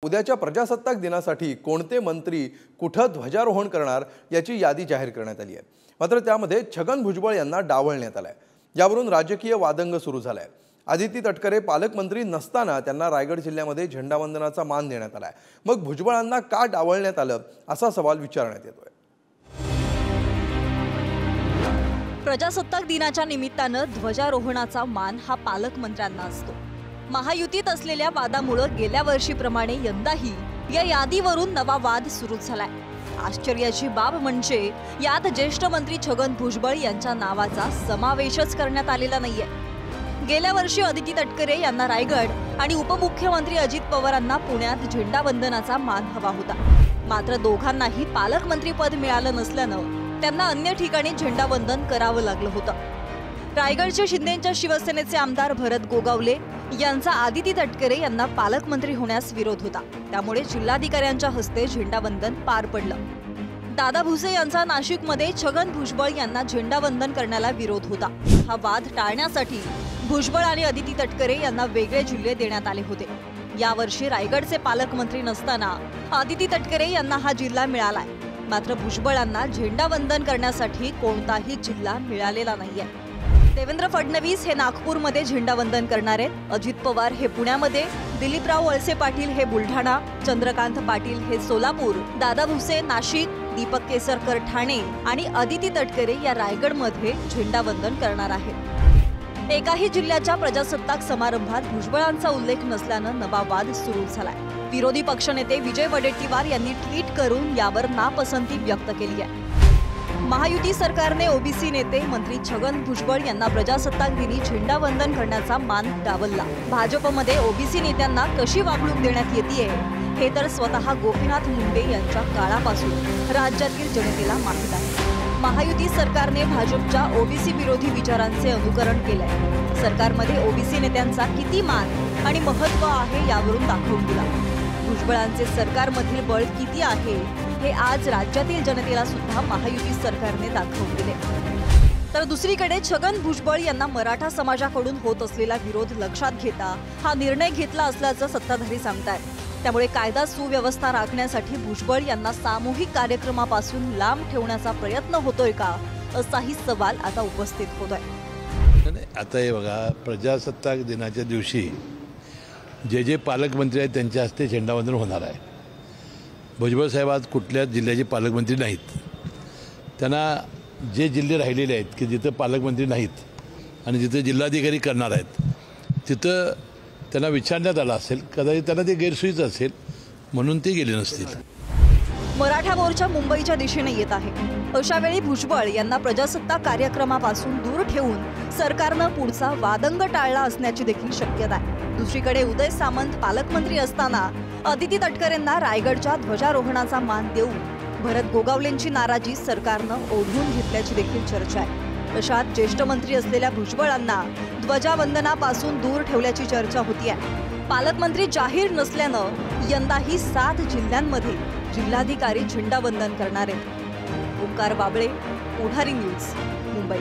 उद्याच्या प्रजासत्ताक दिनासाठी कोणते मंत्री कुठे ध्वजारोहण करणार याची यादी जाहीर करण्यात आली आहे। मात्र त्यामध्ये छगन भुजबळ यांना डावलण्यात आलंय। यावरून राजकीय वादंग सुरू झालाय। आदिती तटकरे पालकमंत्री नसताना त्यांना रायगड जिल्ह्यामध्ये झेंडावंदनाचा मान देण्यात आलाय। मग भुजबळांना का डावलण्यात आलं असा सवाल विचारण्यात येतोय। प्रजासत्ताक दिनाच्या निमित्ताने ध्वजारोहणाचा मान हा पालकमंत्र्यांना असतो। महायुतीत असलेल्या वादामुळे गेल्या वर्षीप्रमाणे यंदाही या यादीवरून नवा वाद सुरू झालाय। आश्चर्याची बाब म्हणजे यात ज्येष्ठ मंत्री छगन भुजबळ यांच्या नावाचा समावेशच करण्यात आलेला नाहीये। गेल्या वर्षी आदिती तटकरे यांना रायगड आणि उपमुख्यमंत्री अजित पवारांना पुण्यात झेंडावंदनाचा मान हवा होता। मात्र दोघांनाही पालकमंत्री पद मिळालं नसल्यानं त्यांना अन्य ठिकाणी झेंडावंदन करावं लागलं होतं। रायगडचे शिंदेच्या शिवसेनेचे आमदार भरत गोगावले यांचा आदिती तटकरे यांना पालकमंत्री होण्यास विरोध होता। त्यामुळे जिल्हाधिकाऱ्यांच्या हस्ते झेंडावंदन पार पडलं। दादा भुसे यांचा नाशिकमध्ये छगन भुजबळ यांना झेंडावंदन करण्याला विरोध होता। हा वाद टाळण्यासाठी भुजबळ आणि आदिती तटकरे यांना वेगळे जिल्हे देण्यात आले होते। यावर्षी रायगडचे पालकमंत्री नसताना आदिती तटकरे यांना हा जिल्हा मिळालाय। मात्र भुजबळांना झेंडावंदन करण्यासाठी कोणताही जिल्हा मिळालेला नाहीये। देवेंद्र फडणवीस हे नागपूरमध्ये झेंडावंदन करणार आहेत। अजित पवार हे पुण्यामध्ये, दिलीपराव वळसे पाटील हे बुलढाणा, चंद्रकांत पाटील हे सोलापूर, दादा भुसे नाशिक, दीपक केसरकर ठाणे आणि आदिती तटकरे या रायगडमध्ये झेंडावंदन करणार आहेत। एकाही जिल्ह्याच्या प्रजासत्ताक समारंभात भुजबळांचा उल्लेख नसल्यानं नवा वाद सुरू झालाय। विरोधी पक्षनेते विजय वडेट्टीवार यांनी ट्विट करून यावर नापसंती व्यक्त केली आहे। महायुती सरकारने ओबीसी नेते मंत्री छगन भुजबळ यांना प्रजासत्ताक दिनी झेंडावंदन करण्याचा मान डावलला। भाजपमध्ये ओबीसी नेत्यांना कशी वागणूक देण्यात येतेय हे तर स्वतः गोपीनाथ मुंडे यांच्या काळापासून राज्यातील जनतेला माहीत आहे। महायुती सरकारने भाजपच्या ओबीसी विरोधी विचारांचे अनुकरण केलंय। सरकारमध्ये ओबीसी नेत्यांचा किती मान आणि महत्त्व आहे यावरून दाखवून दिला। भुजबळांचे सरकारमधील बळ किती आहे हे आज राज्यातील जनतेला सुद्धा महायुती सरकारने दाखवून दिले। तर दुसरीकडे छगन भुजबळ यांना मराठा समाजाकडून होत असलेला विरोध लक्षात घेता हा निर्णय घेतला असल्याचं सत्ताधारी सांगतायत। त्यामुळे कायदा सुव्यवस्था राखण्यासाठी भुजबळ यांना सामूहिक कार्यक्रमापासून लांब ठेवण्याचा प्रयत्न होतोय का असाही सवाल आता उपस्थित होतोय। आता हे बघा, प्रजासत्ताक दिनाच्या दिवशी जे पालकमंत्री आहेत त्यांच्या हस्ते झेंडावंदन होणार आहे। भुजबळ साहेब आज कुठल्याच जिल्ह्याचे पालकमंत्री नाहीत। त्यांना जे जिल्हे राहिलेले आहेत की जिथं पालकमंत्री नाहीत आणि जिथं जिल्हाधिकारी करणार आहेत तिथं त्यांना विचारण्यात आलं असेल, कदाचित त्यांना ते गैरसोयीचं असेल म्हणून ते गेले नसतील। मराठा मोर्चा मुंबईच्या दिशेने येत आहे। अशा वेळी भुजबळ यांना प्रजासत्ताक कार्यक्रमापासून दूर ठेवून सरकारनं पुढचा वादंग टाळला असण्याची देखील शक्यता आहे। दुसरीकडे उदय सामंत पालकमंत्री असताना आदिती तटकरेंना रायगडच्या ध्वजारोहणाचा मान देऊन भरत गोगावलेंची नाराजी सरकारनं ओढवून घेतल्याची देखील चर्चा आहे। अशात ज्येष्ठ मंत्री असलेल्या भुजबळांना ध्वजावंदनापासून दूर ठेवल्याची चर्चा होतीये। पालकमंत्री जाहीर नसल्यानं यंदाही 7 जिल्ह्यांमध्ये जिल्हाधिकारी झेंडावंदन करणार आहेत। ओंकार बाबळे, पुढारी न्यूज, मुंबई।